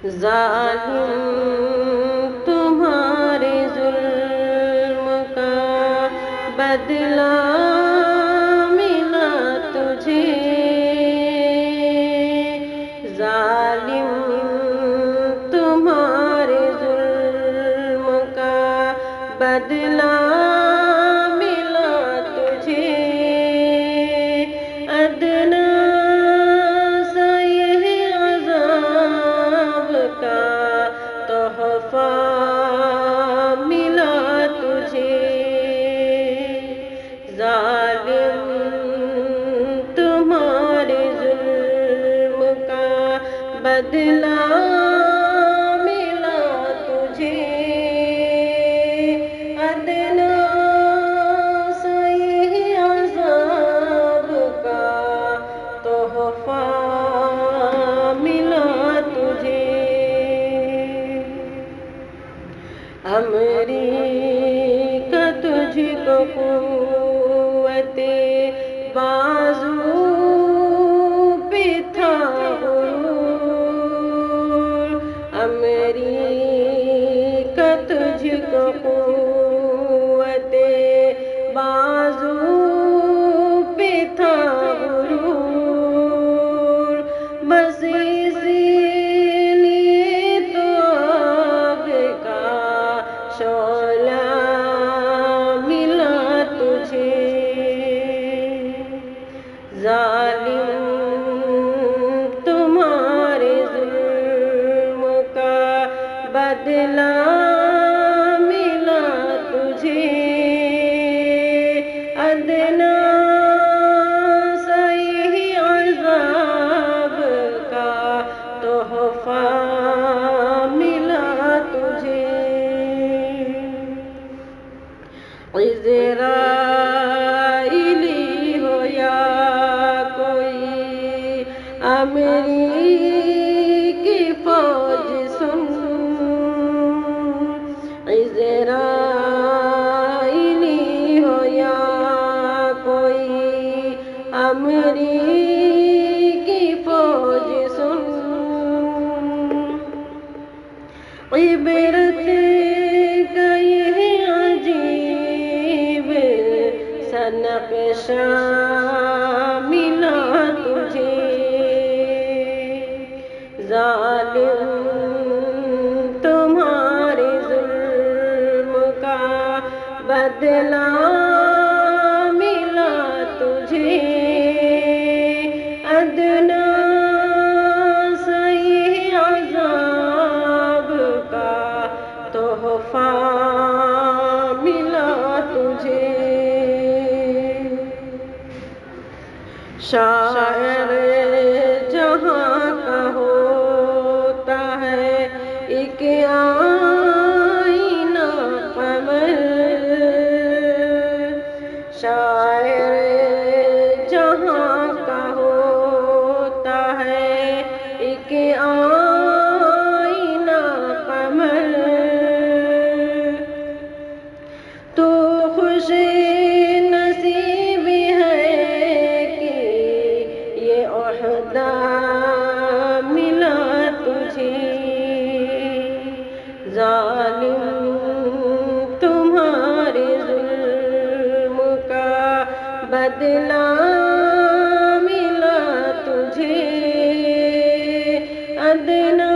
ظالم تمہارے ظلم کا بدلہ ملا تجھے، ظالم تمہارے ظلم کا بدلہ ملا تجھے، ادنا سا یہ عذاب کا تحفہ ملا تجھے، ظالم تمہارے ظلم کا بدلہ ملا تجھے، ادنا سا یہ عذاب کا تحفہ ملا تجھے، امریکہ تجھ کو قوت بازو پہ تھا غرور، امریکہ تجھ کو قوت بازو پہ تھا غرور، بس اسی لیے تو آگ کا شعلہ ملا تجھے، ظالم تمہارے ظلم کا بدلہ ملا تجھے، ادنا سا یہ عذاب کا تحفہ ملا تجھے، عزرائیلی ہو یا کوئی امریکی فوج سن، عزرائیلی ہو یا کوئی امریکی فوج سن، عبرت کا یہ عجیب سا نقشہ ملا تجھے، ظالم تمہارے ظلم کا بدلہ ملا تجھے، ادنا سا یہ عذاب کا تحفہ ملا تجھے، شاعر جہاں کا ہوتا ہے ایک آئینہ قمر، شاعر جہاں کا ہوتا ہے ایک آئینہ قمر، تو خوش نصیب ہے کہ یہ عہدہ ملا تجھے، ظالم تمہارے ظلم کا بدلہ ملا تجھے، ادنا